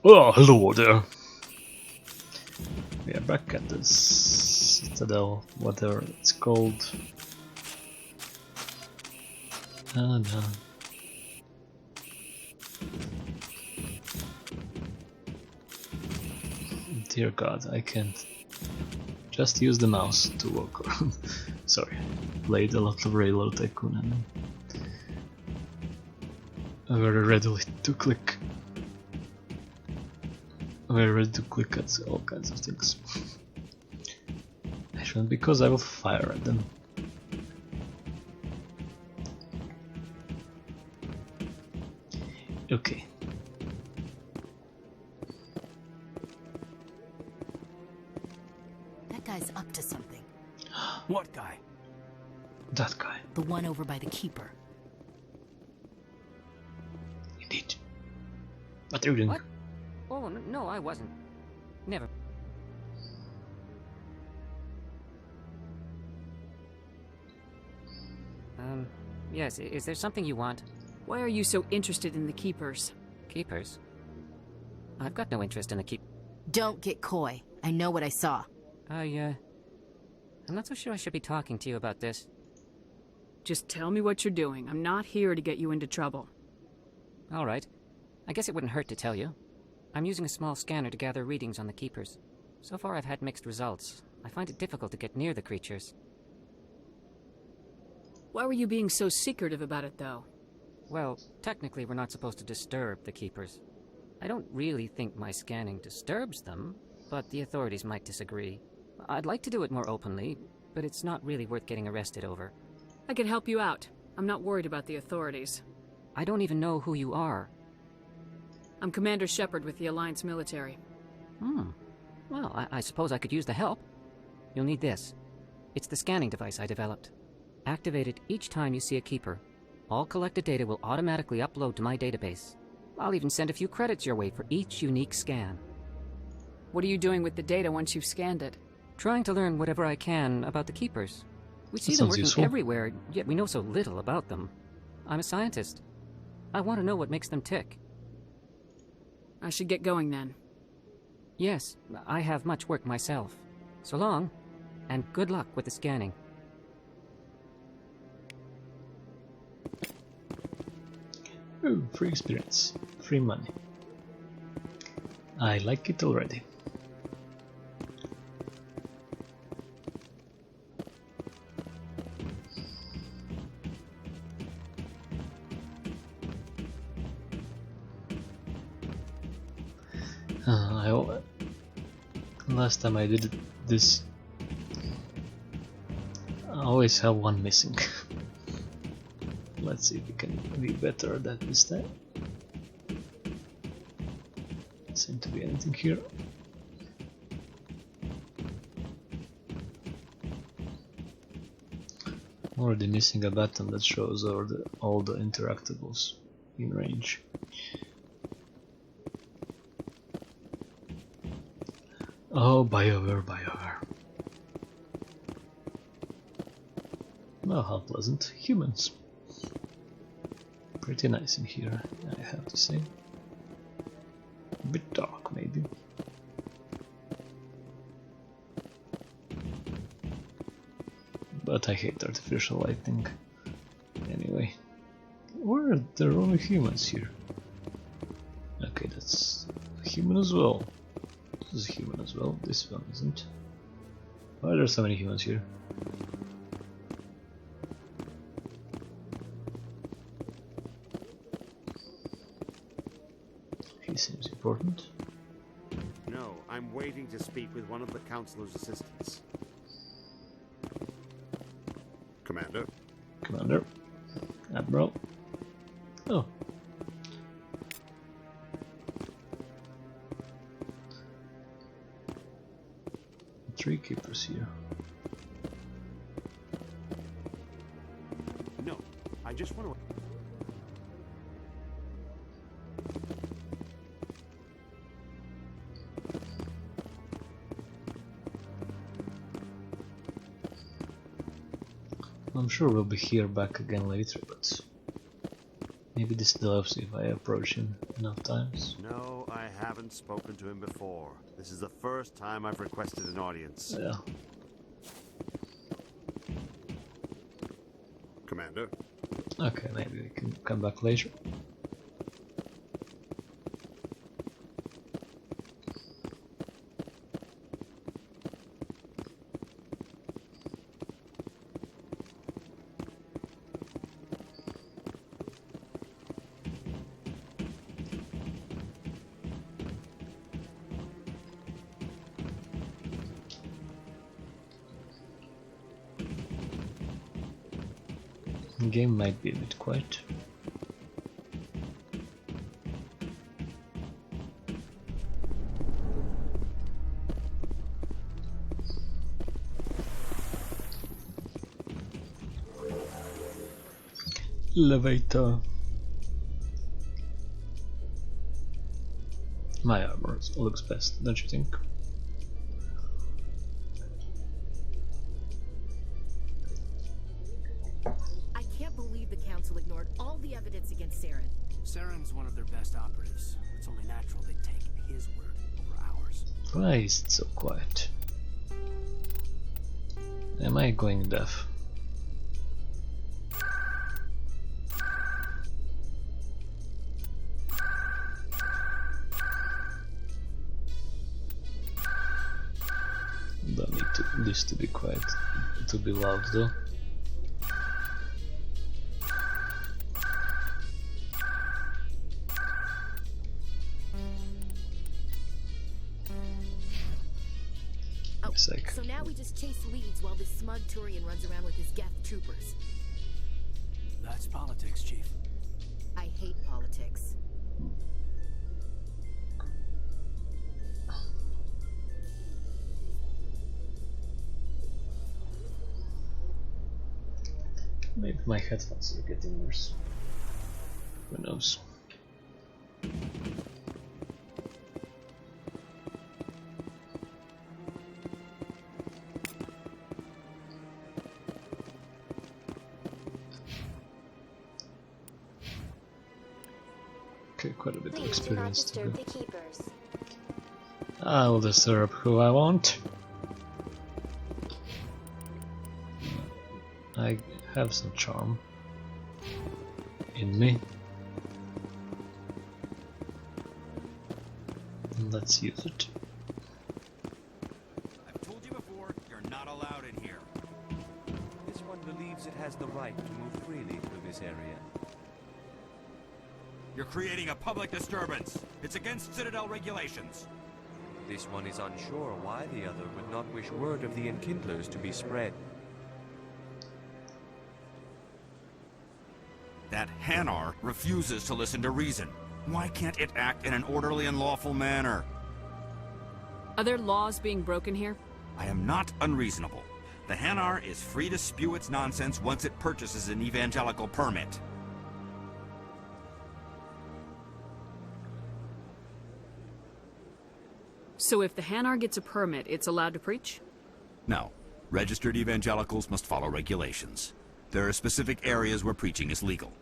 Oh, hello there. We are back at the Citadel, whatever it's called. Oh no. Dear God, I can't just use the mouse to walk around. Sorry, played a lot of Railroad Tycoon and very ready to click. Very ready to click at all kinds of things. I shouldn't, because I will fire at them. Okay. That guy's up to something. What guy? That guy. The one over by the keeper. Indeed. What are you doing? What? Oh, no, I wasn't. Never. Yes, is there something you want? Why are you so interested in the Keepers? Keepers? I've got no interest in the keep... Don't get coy. I know what I saw. I'm not so sure I should be talking to you about this. Just tell me what you're doing. I'm not here to get you into trouble. Alright. I guess it wouldn't hurt to tell you. I'm using a small scanner to gather readings on the Keepers. So far I've had mixed results. I find it difficult to get near the creatures. Why were you being so secretive about it, though? Well, technically we're not supposed to disturb the Keepers. I don't really think my scanning disturbs them, but the authorities might disagree. I'd like to do it more openly, but it's not really worth getting arrested over. I can help you out. I'm not worried about the authorities. I don't even know who you are. I'm Commander Shepard with the Alliance military. Well, I suppose I could use the help. You'll need this. It's the scanning device I developed. Activate it each time you see a Keeper. All collected data will automatically upload to my database. I'll even send a few credits your way for each unique scan. What are you doing with the data once you've scanned it? Trying to learn whatever I can about the Keepers. We see That them sounds working useful. everywhere, yet we know so little about them. I'm a scientist. I want to know what makes them tick. I should get going then. Yes, I have much work myself. So long, and good luck with the scanning. Ooh, free experience. Free money. I like it already. Last time I did this, I always have one missing. Let's see if we can be better at that this time. Doesn't seem to be anything here. I'm already missing a button that shows all the interactables in range. Oh, BioWare, BioWare. Oh, how pleasant. Humans. Pretty nice in here, I have to say. A bit dark, maybe. But I hate artificial lighting. Anyway. Where are there only humans here? Okay, that's a human as well. This is a human as well. This one isn't. Why are there so many humans here? He seems important. No, I'm waiting to speak with one of the Councilor's assistants. Commander? Commander. Admiral. Oh. Three keepers here. No, I just want to... I'm sure we'll be here back again later, but maybe this helps if I approach him enough times. No, I have haven't spoken to him before. This is the first time I've requested an audience. Yeah. Commander? Okay, maybe we can come back later. Game might be a bit quiet. Elevator. My armor looks best, don't you think? I can't believe the Council ignored all the evidence against Saren. Saren's one of their best operatives. It's only natural they'd take his word over ours. Why is it so quiet? Am I going deaf? Don't need this to be quiet, to be loud though. Oh, Sick. so now we just chase leads while this smug Turian runs around with his Geth troopers. That's politics, Chief. I hate politics. Maybe my headphones are getting worse. Who knows? Okay, quite a bit of Please do not experience to disturb go. the keepers. I will disturb who I want. I have some charm in me. Let's use it. I've told you before, you're not allowed in here. This one believes it has the right to move freely through this area. You're creating a public disturbance. It's against Citadel regulations. This one is unsure why the other would not wish word of the Enkindlers to be spread. That Hanar refuses to listen to reason. Why can't it act in an orderly and lawful manner? Are there laws being broken here? I am not unreasonable. The Hanar is free to spew its nonsense once it purchases an evangelical permit. So if the Hanar gets a permit, it's allowed to preach? No. Registered evangelicals must follow regulations. There are specific areas where preaching is legal.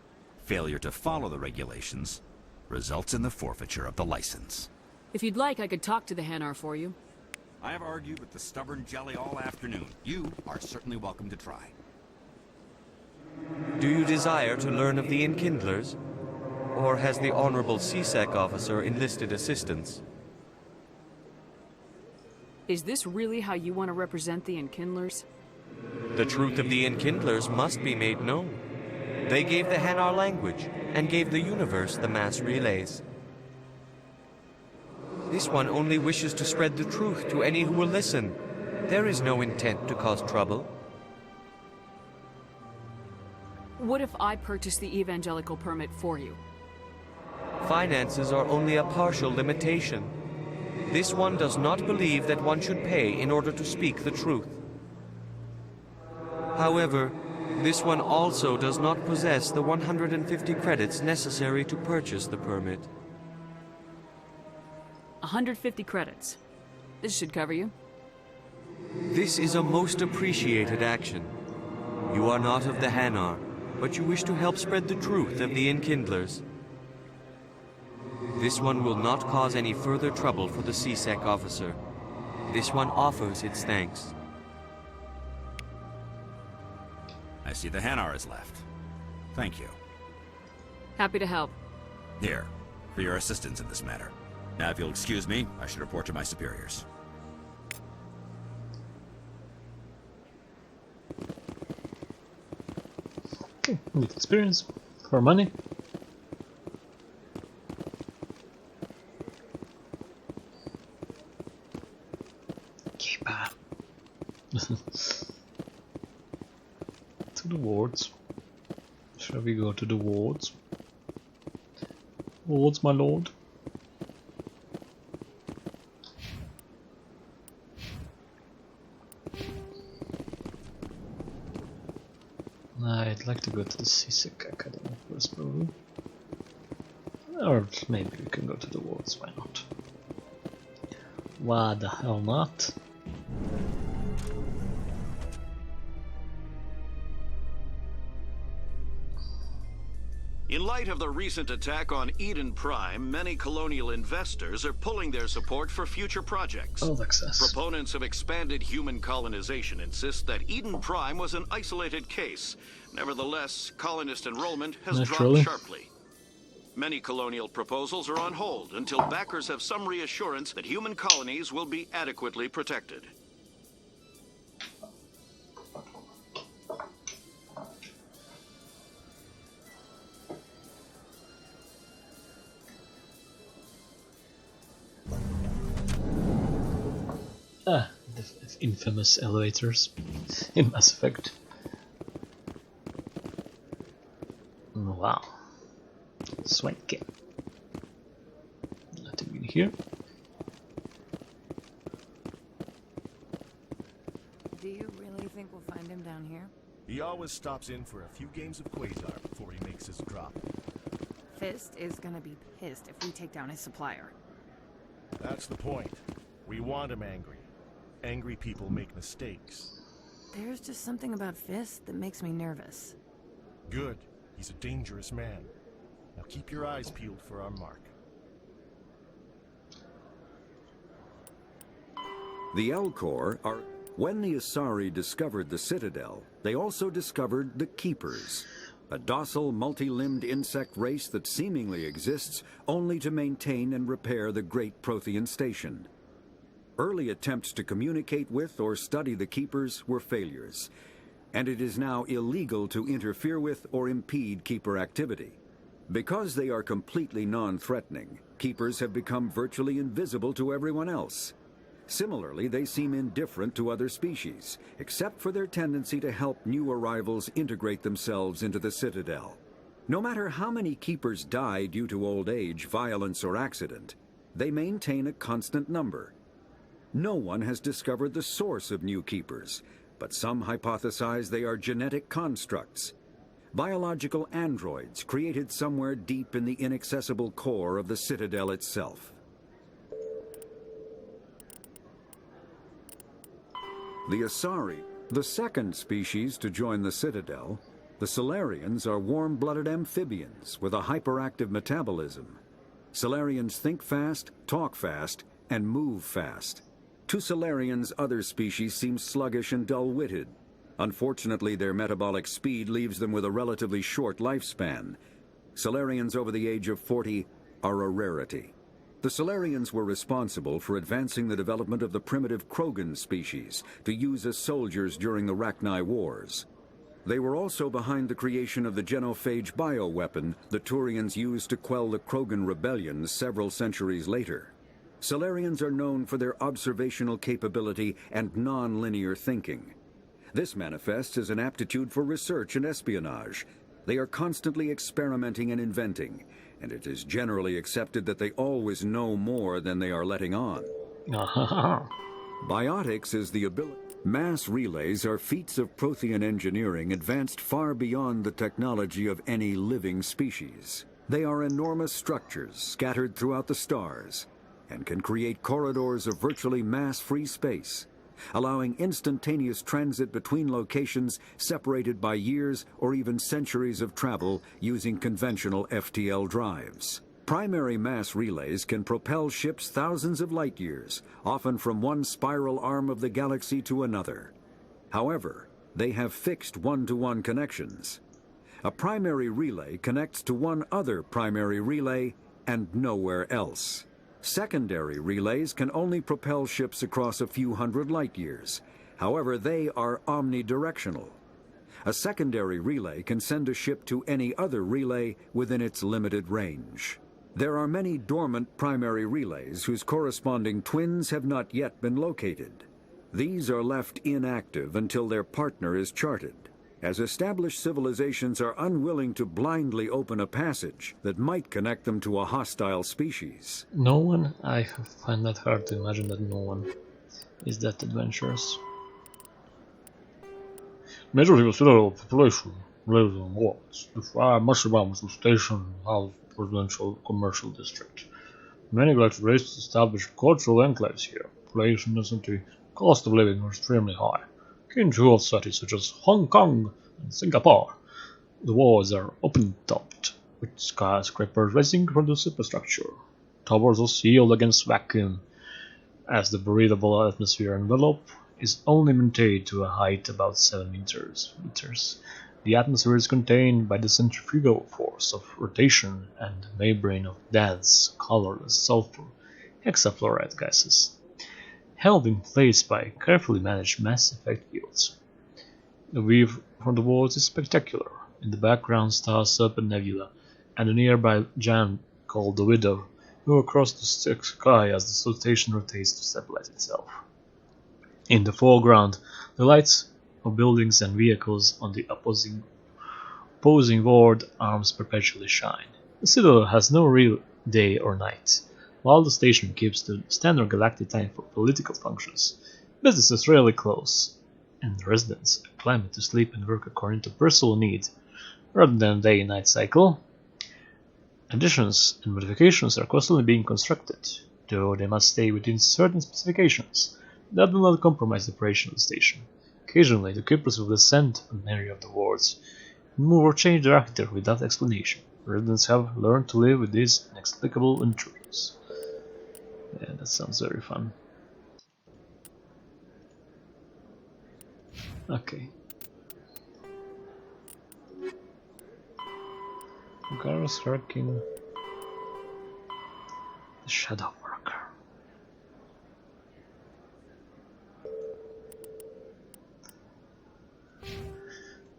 Failure to follow the regulations results in the forfeiture of the license. If you'd like, I could talk to the Hanar for you. I have argued with the stubborn jelly all afternoon. You are certainly welcome to try. Do you desire to learn of the Enkindlers? Or has the Honorable CSEC officer enlisted assistance? Is this really how you want to represent the Enkindlers? The truth of the Enkindlers must be made known. They gave the Hanar language, and gave the universe the mass relays. This one only wishes to spread the truth to any who will listen. There is no intent to cause trouble. What if I purchase the evangelical permit for you? Finances are only a partial limitation. This one does not believe that one should pay in order to speak the truth. However, this one also does not possess the 150 credits necessary to purchase the permit. 150 credits. This should cover you. This is a most appreciated action. You are not of the Hanar, but you wish to help spread the truth of the Enkindlers. This one will not cause any further trouble for the CSEC officer. This one offers its thanks. I see the Hanar is left. Thank you. Happy to help. Here, for your assistance in this matter. Now, if you'll excuse me, I should report to my superiors. Okay, with experience, for money. Keeper. To the wards. Shall we go to the wards? Wards, my lord. I'd like to go to the CSEC Academy first, probably. Or maybe we can go to the wards, why not? Why the hell not? In light of the recent attack on Eden Prime, many colonial investors are pulling their support for future projects. All access. Proponents of expanded human colonization insist that Eden Prime was an isolated case. Nevertheless, colonist enrollment has Naturally. dropped sharply. Many colonial proposals are on hold until backers have some reassurance that human colonies will be adequately protected. Ah, the infamous elevators in Mass Effect. Wow. Swanky. Nothing in here. Do you really think we'll find him down here? He always stops in for a few games of Quasar before he makes his drop. Fist is gonna be pissed if we take down his supplier. That's the point. We want him angry. Angry people make mistakes. There's just something about Fist that makes me nervous. Good. He's a dangerous man. Now keep your eyes peeled for our mark. The Elcor are... When the Asari discovered the Citadel, they also discovered the Keepers, a docile, multi-limbed insect race that seemingly exists only to maintain and repair the Great Prothean Station. Early attempts to communicate with or study the Keepers were failures, and it is now illegal to interfere with or impede Keeper activity. Because they are completely non-threatening, Keepers have become virtually invisible to everyone else. Similarly, they seem indifferent to other species, except for their tendency to help new arrivals integrate themselves into the Citadel. No matter how many Keepers die due to old age, violence, or accident, they maintain a constant number. No one has discovered the source of new Keepers, but some hypothesize they are genetic constructs. Biological androids created somewhere deep in the inaccessible core of the Citadel itself. The Asari, the second species to join the Citadel, the Salarians are warm-blooded amphibians with a hyperactive metabolism. Salarians think fast, talk fast, and move fast. To Salarians, other species seem sluggish and dull-witted. Unfortunately, their metabolic speed leaves them with a relatively short lifespan. Salarians over the age of 40 are a rarity. The Salarians were responsible for advancing the development of the primitive Krogan species to use as soldiers during the Rachni Wars. They were also behind the creation of the genophage bioweapon the Turians used to quell the Krogan rebellions several centuries later. Salarians are known for their observational capability and non-linear thinking. This manifests as an aptitude for research and espionage. They are constantly experimenting and inventing, and it is generally accepted that they always know more than they are letting on. Biotics is the ability. Mass relays are feats of Prothean engineering advanced far beyond the technology of any living species. They are enormous structures scattered throughout the stars, and can create corridors of virtually mass-free space, allowing instantaneous transit between locations separated by years or even centuries of travel using conventional FTL drives. Primary mass relays can propel ships thousands of light years, often from one spiral arm of the galaxy to another. However, they have fixed one-to-one connections. A primary relay connects to one other primary relay and nowhere else. Secondary relays can only propel ships across a few hundred light years. However, they are omnidirectional. A secondary relay can send a ship to any other relay within its limited range. There are many dormant primary relays whose corresponding twins have not yet been located. These are left inactive until their partner is charted, as established civilizations are unwilling to blindly open a passage that might connect them to a hostile species. No one? I find that hard to imagine that no one is that adventurous. Majority of the citadel population lives on wards. The 5 mushroom bombs will station house residential commercial district. Many galactic races established cultural enclaves here. Population density, cost of living are extremely high. Akin to old cities such as Hong Kong and Singapore, the walls are open-topped, with skyscrapers rising from the superstructure. Towers are sealed against vacuum, as the breathable atmosphere envelope is only maintained to a height about 7 meters. The atmosphere is contained by the centrifugal force of rotation and membrane of dense, colorless sulfur hexafluoride gases, held in place by carefully managed mass effect fields. The view from the walls is spectacular. In the background, stars up a nebula, and a nearby giant called the Widow move across the sky as the station rotates to stabilize itself. In the foreground, the lights of buildings and vehicles on the opposing ward arms perpetually shine. The citadel has no real day or night. While the station keeps the standard galactic time for political functions, businesses rarely close, and residents acclimate to sleep and work according to personal need, rather than a day and night cycle. Additions and modifications are constantly being constructed, though they must stay within certain specifications that do not compromise the operation of the station. Occasionally, the keepers will descend on many of the wards and move or change their architecture without explanation. Residents have learned to live with these inexplicable intruders. Yeah, that sounds very fun. Okay. Garrus Harkin, the Shadow Worker.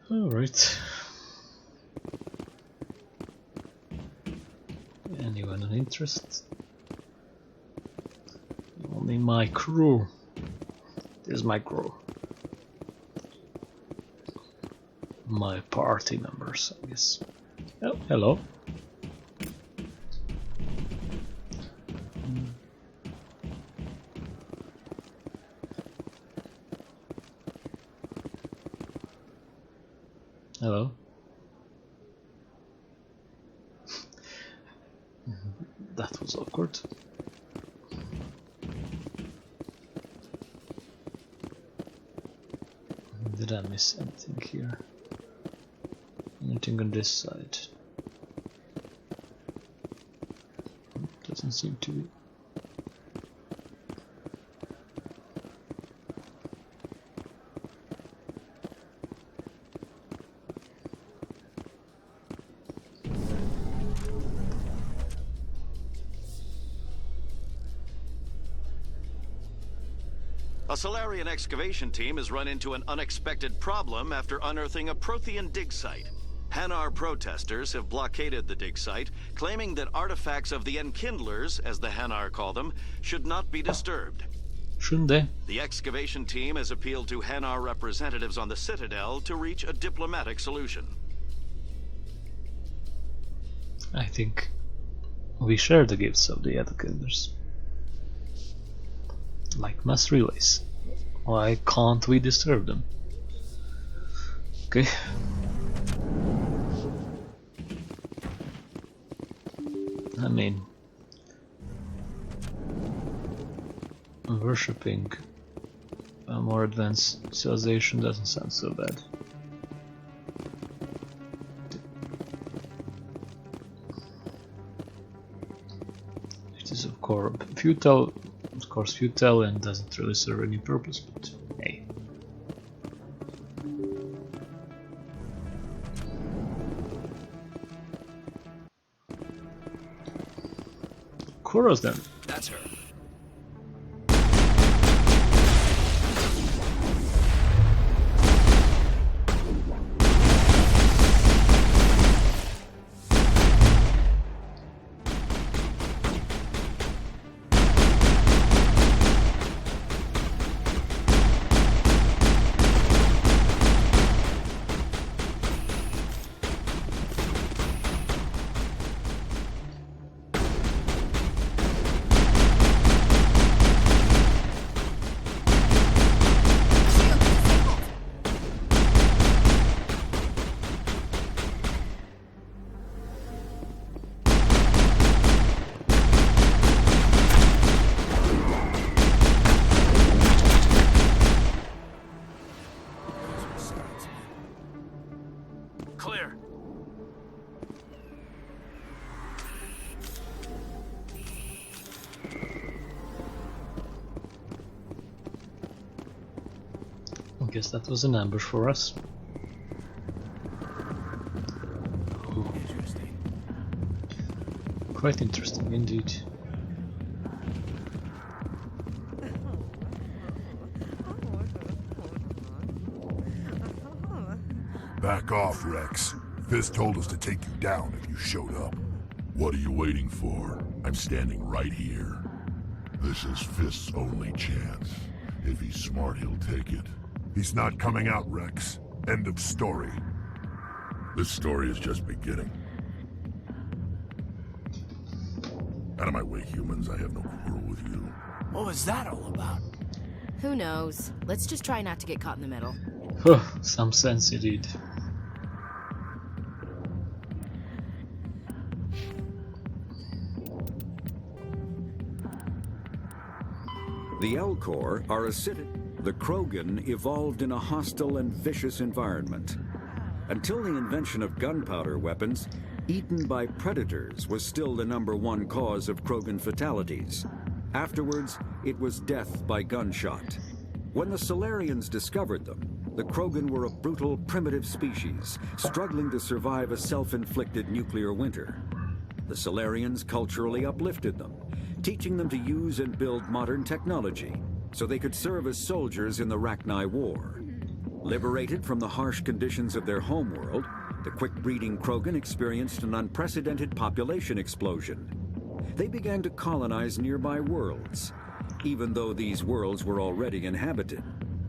Alright. Anyone of interest? Only my crew. This is my crew. My party members, I guess. Oh, hello. Hello. That was awkward. Did I miss anything here? Anything on this side? Doesn't seem to be. A Solarian excavation team has run into an unexpected problem after unearthing a Prothean dig site. Hanar protesters have blockaded the dig site, claiming that artifacts of the Enkindlers, as the Hanar call them, should not be disturbed. Shouldn't they? The excavation team has appealed to Hanar representatives on the Citadel to reach a diplomatic solution. I think we share the gifts of the Enkindlers. Like mass relays. Why can't we disturb them? Okay. I mean, worshipping a more advanced civilization doesn't sound so bad. It is of course futile, and doesn't really serve any purpose, but hey. Kuros then. That's her. Clear. I guess that was an ambush for us. Ooh. Interesting. Quite interesting indeed. Back off, Rex. Fist told us to take you down if you showed up. What are you waiting for? I'm standing right here. This is Fist's only chance. If he's smart, he'll take it. He's not coming out, Rex. End of story. This story is just beginning. Out of my way, humans. I have no quarrel with you. What was that all about? Who knows? Let's just try not to get caught in the middle. Some sense indeed. The Elcor are a city. The Krogan evolved in a hostile and vicious environment. Until the invention of gunpowder weapons, eaten by predators was still the #1 cause of Krogan fatalities. Afterwards, it was death by gunshot. When the Solarians discovered them, the Krogan were a brutal, primitive species, struggling to survive a self-inflicted nuclear winter. The Solarians culturally uplifted them, teaching them to use and build modern technology, so they could serve as soldiers in the Rachni War. Liberated from the harsh conditions of their homeworld, the quick-breeding Krogan experienced an unprecedented population explosion. They began to colonize nearby worlds. Even though these worlds were already inhabited,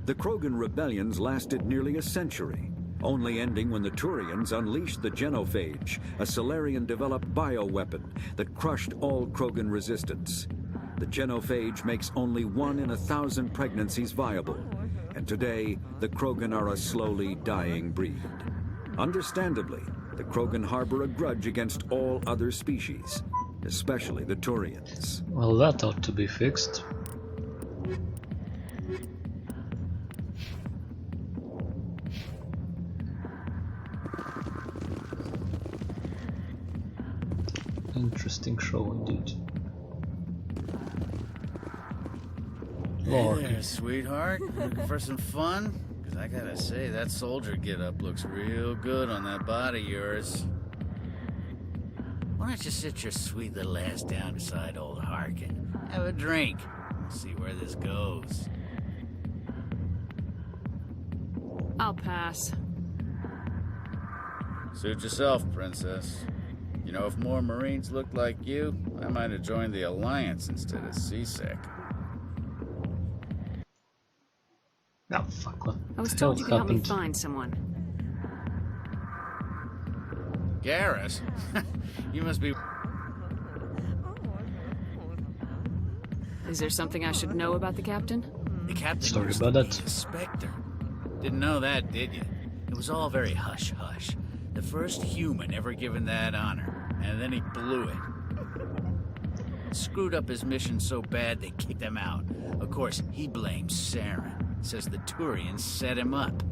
the Krogan rebellions lasted nearly a century, only ending when the Turians unleashed the Genophage, a Solarian-developed bioweapon that crushed all Krogan resistance. The Genophage makes only 1 in 1,000 pregnancies viable, and today, the Krogan are a slowly dying breed. Understandably, the Krogan harbor a grudge against all other species, especially the Turians. Well, that ought to be fixed. Interesting show indeed. Hey there, sweetheart. Looking for some fun? Because I gotta say, that soldier get-up looks real good on that body of yours. Why don't you sit your sweet little ass down beside old Harkin? Have a drink. See where this goes. I'll pass. Suit yourself, princess. You know, if more Marines looked like you, I might have joined the Alliance instead of CSEC. Oh, fuck, what I was the told hell you could help me happened? find someone. Garrus? You must be... Is there something I should know about the captain? The captain Sorry used about to be that. a Spectre. Didn't know that, did you? It was all very hush-hush. The first human ever given that honor, and then he blew it. Screwed up his mission so bad they kicked him out. Of course, he blames Saren. Says the Turians set him up.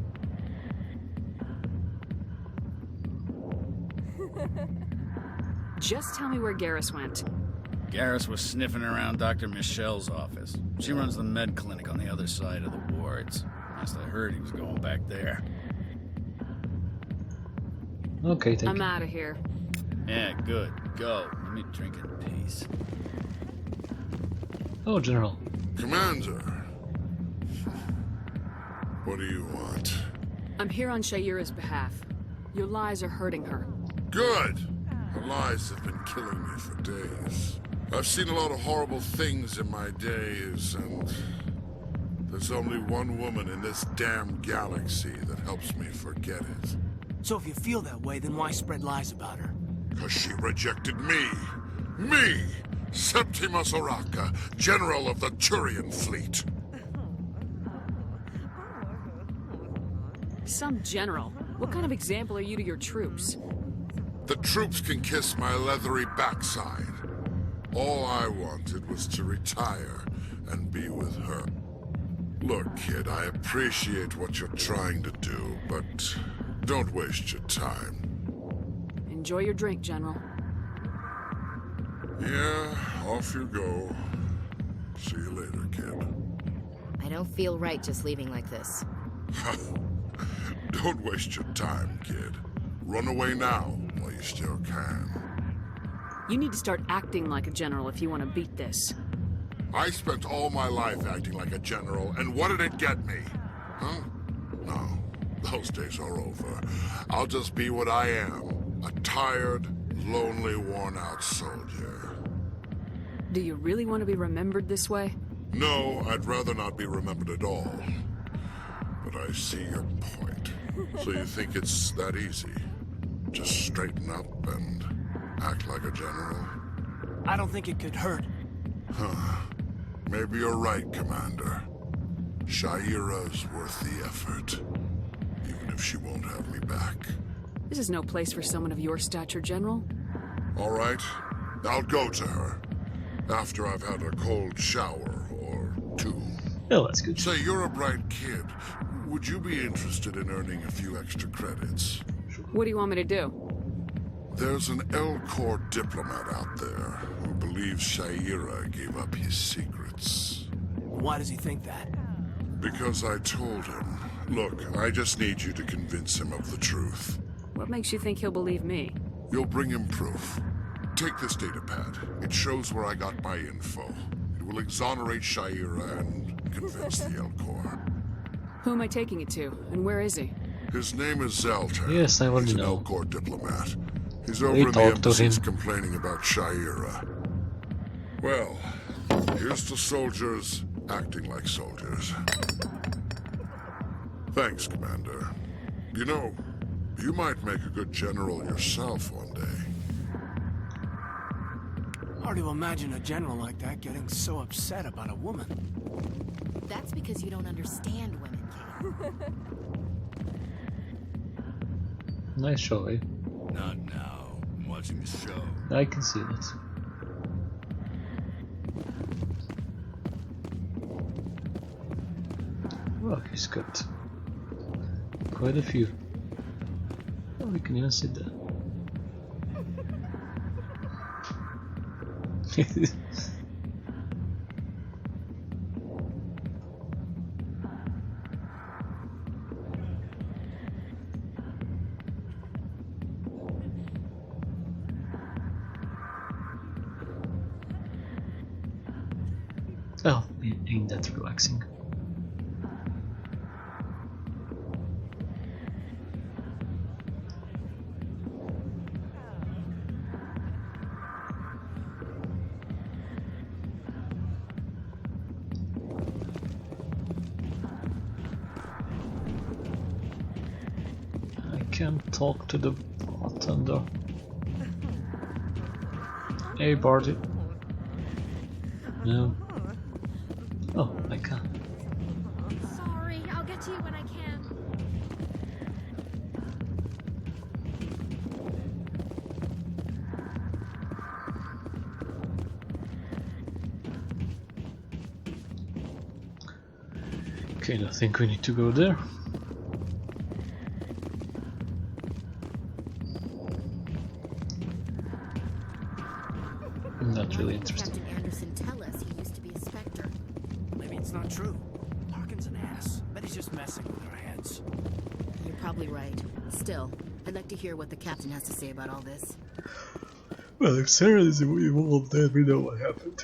Just tell me where Garrus went. Garrus was sniffing around Dr. Michelle's office. She runs the med clinic on the other side of the wards. Last I heard, he was going back there. Okay, thank I'm you. out of here. Yeah, good. Go. Let me drink in peace. Oh, General. Commander. What do you want? I'm here on Shaira's behalf. Your lies are hurting her. Good! Her lies have been killing me for days. I've seen a lot of horrible things in my days, and there's only one woman in this damn galaxy that helps me forget it. So if you feel that way, then why spread lies about her? Because she rejected me! Me! Septimus Oraka, General of the Turian Fleet! Some general. What kind of example are you to your troops? The troops can kiss my leathery backside. All I wanted was to retire and be with her. Look, kid, I appreciate what you're trying to do, but don't waste your time. Enjoy your drink, General. Yeah, off you go. See you later, kid. I don't feel right just leaving like this. Don't waste your time, kid. Run away now while you still can. You need to start acting like a general if you want to beat this. I spent all my life acting like a general, and what did it get me? Huh? No, those days are over. I'll just be what I am. A tired, lonely, worn-out soldier. Do you really want to be remembered this way? No, I'd rather not be remembered at all. But I see your point. So you think it's that easy? Just straighten up and act like a general? I don't think it could hurt. Huh. Maybe you're right, Commander. Shaira's worth the effort. Even if she won't have me back. This is no place for someone of your stature, General. All right. I'll go to her. After I've had a cold shower or two. Oh, that's good. Say, you're a bright kid. Would you be interested in earning a few extra credits? What do you want me to do? There's an Elcor diplomat out there who believes Shaira gave up his secrets. Why does he think that? Because I told him. Look, I just need you to convince him of the truth. What makes you think he'll believe me? You'll bring him proof. Take this datapad. It shows where I got my info. It will exonerate Shaira and convince the Elcor. Who am I taking it to, and where is he? His name is Zelter. Yes, I already He's know. an Elcor diplomat. He's over We in the talked to embassies him. complaining about Shaira. Well, here's to soldiers acting like soldiers. Thanks, Commander. You know, you might make a good general yourself one day. Hard to imagine a general like that getting so upset about a woman. That's because you don't understand women, Kate. Nice show, eh? Not now. I'm watching the show. I can see that. Well, he's got quite a few. Oh, we can even sit there. Oh, ain't that relaxing? I can't talk to the bartender. Hey, Barty. No. Oh, I can't. Sorry, I'll get to you when I can. Okay, I think we need to go there. Not really interested. Captain Anderson tell us he used to be a Spectre. Maybe it's not true. Larkin's an ass. Bet he's just messing with our heads. You're probably right. Still, I'd like to hear what the captain has to say about all this. Well, if Sarah is involved, then we know what happened.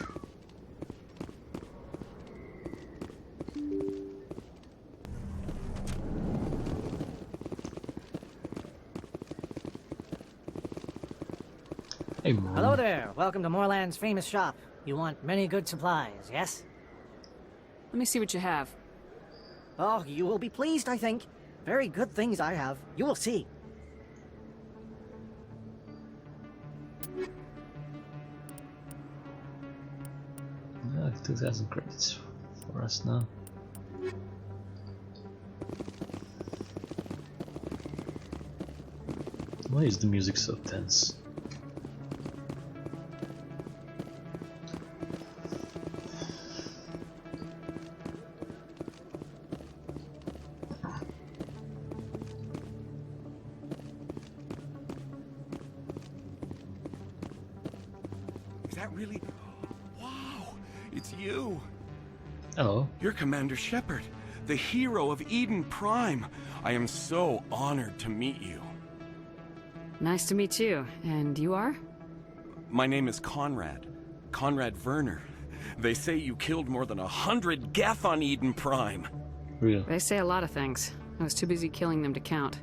Hey, Mom. Hello there. Welcome to Moorland's famous shop. You want many good supplies, yes? Let me see what you have. Oh, you will be pleased, I think. Very good things I have. You will see. Yeah, 2,000 credits for us now. Why is the music so tense? Is that really? Wow, it's you. Hello. You're Commander Shepard, the hero of Eden Prime. I am so honored to meet you. Nice to meet you. And you are? My name is Conrad. Conrad Werner. They say you killed more than 100 Geth on Eden Prime. Really? They say a lot of things. I was too busy killing them to count.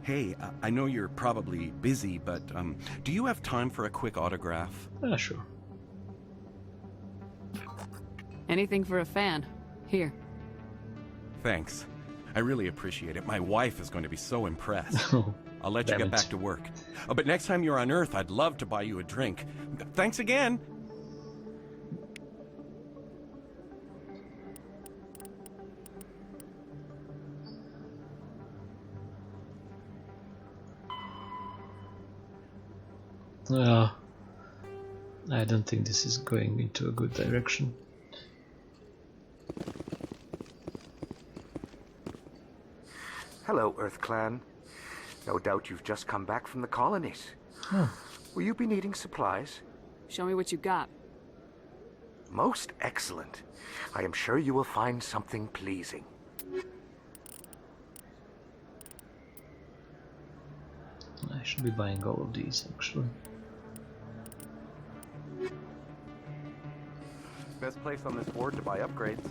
Hey, I know you're probably busy, but do you have time for a quick autograph? Yeah, sure. Anything for a fan. Here. Thanks. I really appreciate it. My wife is going to be so impressed. I'll let you Damn get it. back to work. But next time you're on Earth, I'd love to buy you a drink. Thanks again. I don't think this is going into a good direction. Hello, Earth Clan. No doubt you've just come back from the colonies. Oh. Will you be needing supplies? Show me what you got. Most excellent. I am sure you will find something pleasing. I should be buying all of these, actually. Best place on this board to buy upgrades.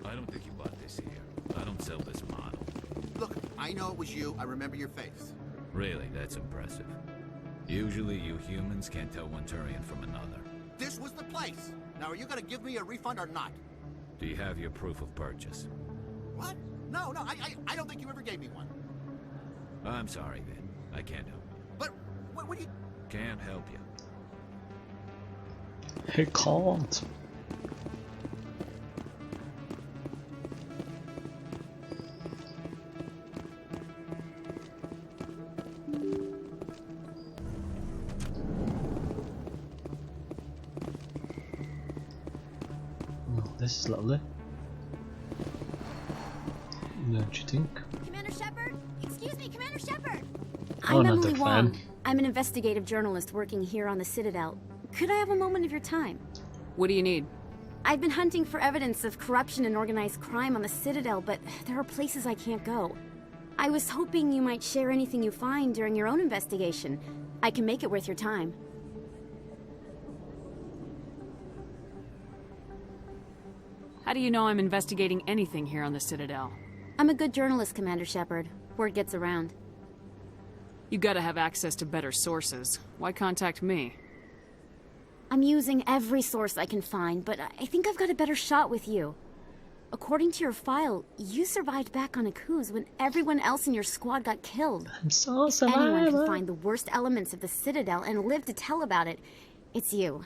I don't think you bought this here. I don't sell this model. Look, I know it was you. I remember your face. Really, that's impressive. Usually you humans can't tell one Turian from another. This was the place. Now, are you gonna give me a refund or not? Do you have your proof of purchase? What? No, I don't think you ever gave me one. I'm sorry then. I can't help you. But, what do you... Can't help you. He can't. Oh, this is lovely. Don't you think? Commander Shepard? Excuse me, Commander Shepard! Oh, I'm not Emily that Wong. fan. I'm an investigative journalist working here on the Citadel. Could I have a moment of your time? What do you need? I've been hunting for evidence of corruption and organized crime on the Citadel, but there are places I can't go. I was hoping you might share anything you find during your own investigation. I can make it worth your time. How do you know I'm investigating anything here on the Citadel? I'm a good journalist, Commander Shepard. Word gets around. You gotta have access to better sources. Why contact me? I'm using every source I can find, but I think I've got a better shot with you. According to your file, you survived back on Akuz when everyone else in your squad got killed. I'm so If anyone can survivor. find the worst elements of the Citadel and live to tell about it, it's you.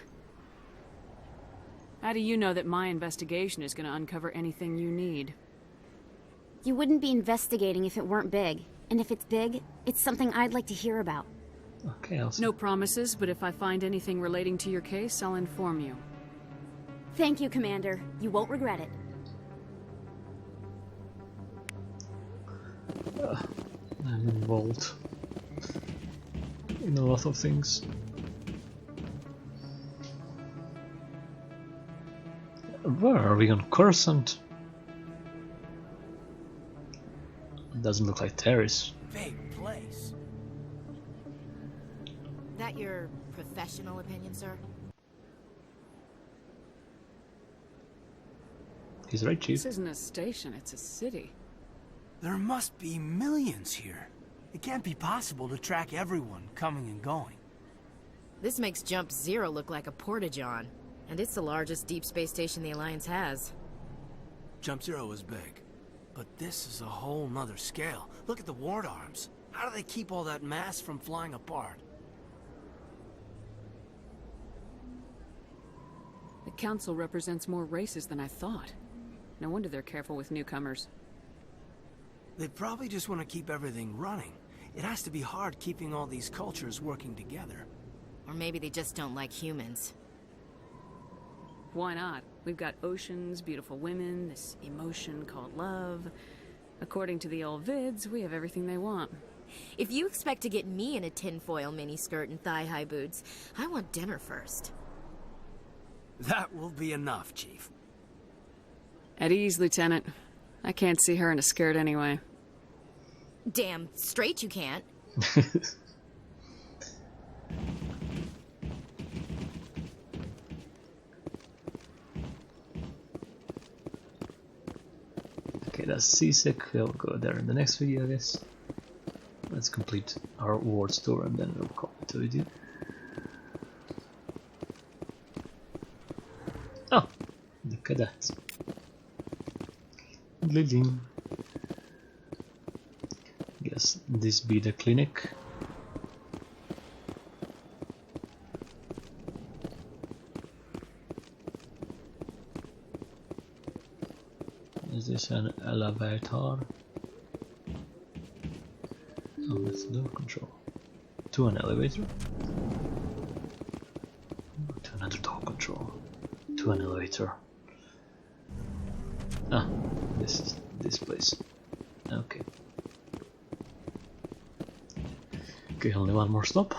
How do you know that my investigation is gonna uncover anything you need? You wouldn't be investigating if it weren't big. And if it's big, it's something I'd like to hear about. Okay, I'll No promises, but if I find anything relating to your case, I'll inform you. Thank you, Commander. You won't regret it. I'm involved. in a lot of things. Where are we on Coruscant? It doesn't look like Terrace. Big place. That your professional opinion, sir? He's right, Chief. This isn't a station, it's a city. There must be millions here. It can't be possible to track everyone coming and going. This makes Jump Zero look like a porta-john. And it's the largest deep space station the Alliance has. Jump Zero is big. But this is a whole nother scale. Look at the ward arms. How do they keep all that mass from flying apart? The Council represents more races than I thought. No wonder they're careful with newcomers. They probably just want to keep everything running. It has to be hard keeping all these cultures working together. Or maybe they just don't like humans. Why not? We've got oceans, beautiful women, this emotion called love. According to the old vids, we have everything they want. If you expect to get me in a tinfoil miniskirt and thigh-high boots, I want dinner first. That will be enough, Chief. At ease, Lieutenant. I can't see her in a skirt anyway. Damn straight you can't. Okay, that's seasick. We'll go there in the next video, I guess. Let's complete our ward tour and then we'll call it a video. Oh, look at that. Living. Guess this be the clinic. Is this an elevator? Oh, that's door control. To an elevator? To another door control. To an elevator. Ah, this is this place. Okay. Okay, only one more stop.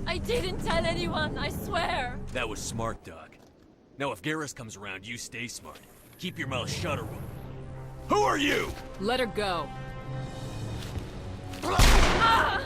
I didn't tell anyone, I swear! That was smart, Doc. Now if Garrus comes around, you stay smart. Keep your mouth shut, or who are you? Let her go. Ah!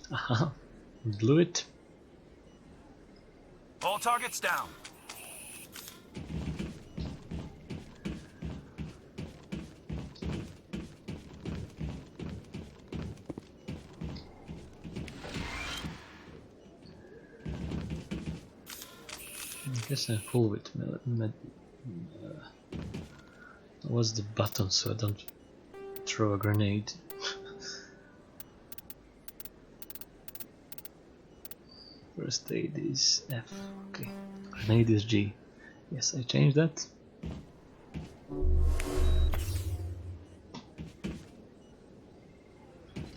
Aha, blew it. All targets down. I guess I'm full with what's the button so I don't throw a grenade? First aid is F, okay. Grenade is G. Yes, I changed that.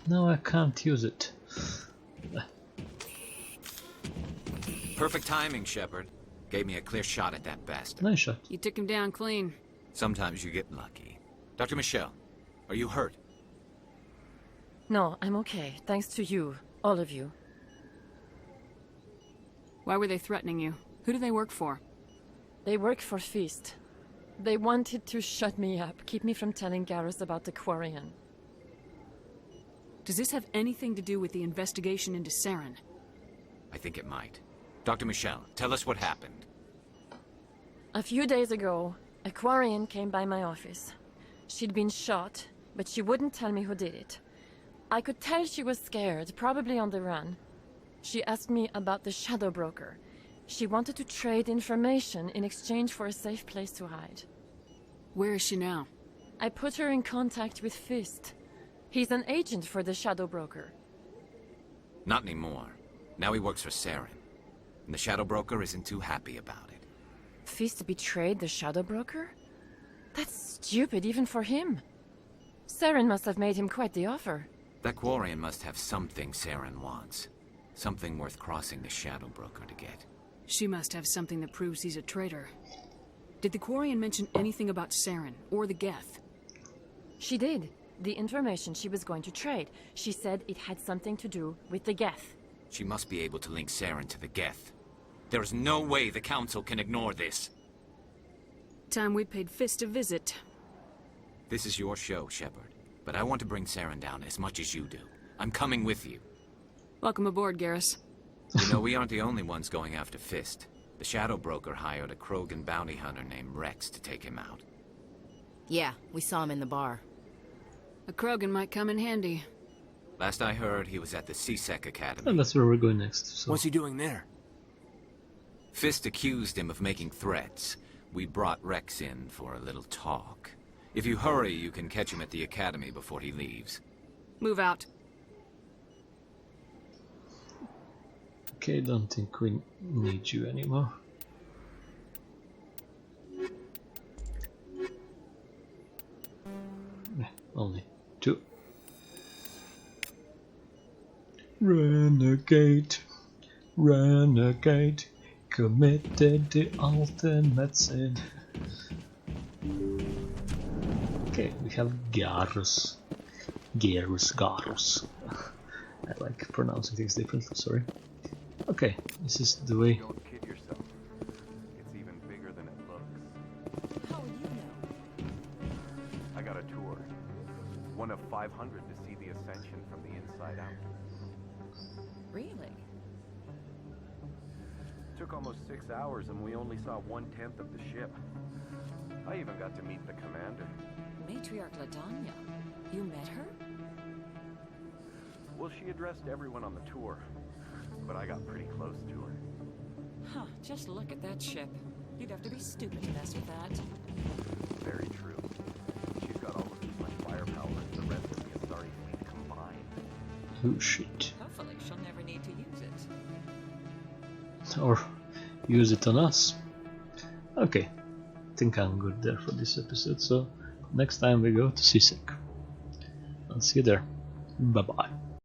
No, I can't use it. Perfect timing, Shepard. Gave me a clear shot at that bastard. Nice shot. You took him down clean. Sometimes you get lucky. Dr. Michelle, are you hurt? No, I'm okay. Thanks to you. All of you. Why were they threatening you? Who do they work for? They work for Feast. They wanted to shut me up, keep me from telling Garrus about the Quarian. Does this have anything to do with the investigation into Saren? I think it might. Dr. Michelle, tell us what happened. A few days ago, a Quarian came by my office. She'd been shot, but she wouldn't tell me who did it. I could tell she was scared, probably on the run. She asked me about the Shadow Broker. She wanted to trade information in exchange for a safe place to hide. Where is she now? I put her in contact with Fist. He's an agent for the Shadow Broker. Not anymore. Now he works for Saren. And the Shadow Broker isn't too happy about it. Fist betrayed the Shadow Broker? That's stupid even for him. Saren must have made him quite the offer. That Quarian must have something Saren wants. Something worth crossing the Shadow Broker to get. She must have something that proves he's a traitor. Did the Quarian mention anything about Saren or the Geth? She did. The information she was going to trade. She said it had something to do with the Geth. She must be able to link Saren to the Geth. There's no way the Council can ignore this. Time we paid Fist a visit. This is your show, Shepard. But I want to bring Saren down as much as you do. I'm coming with you. Welcome aboard, Garrus. You know, we aren't the only ones going after Fist. The Shadow Broker hired a Krogan bounty hunter named Rex to take him out. Yeah, we saw him in the bar. A Krogan might come in handy. Last I heard, he was at the C-Sec Academy. And that's where we're going next. So. What's he doing there? Fist accused him of making threats. We brought Rex in for a little talk. If you hurry, you can catch him at the Academy before he leaves. Move out. Okay, don't think we need you anymore. Only 2. Renegade, renegade, committed the ultimate sin. Okay, we have Garrus. Garrus. I like pronouncing things differently, sorry. Okay, this is the way. Don't kid yourself. It's even bigger than it looks. How would you know? I got a tour. One of 500 to see the Ascension from the inside out. Really? Took almost 6 hours and we only saw 1/10 of the ship. I even got to meet the commander. Matriarch Ladanya. You met her? Well, she addressed everyone on the tour, but I got pretty close to her. Huh, just look at that ship. You'd have to be stupid to mess with that. Very true. She's got almost as much firepower as the rest of the Asari fleet combined. Oh shit. Hopefully she'll never need to use it. Or use it on us. Okay, I think I'm good there for this episode, so next time we go to C-Sec. I'll see you there. Bye bye.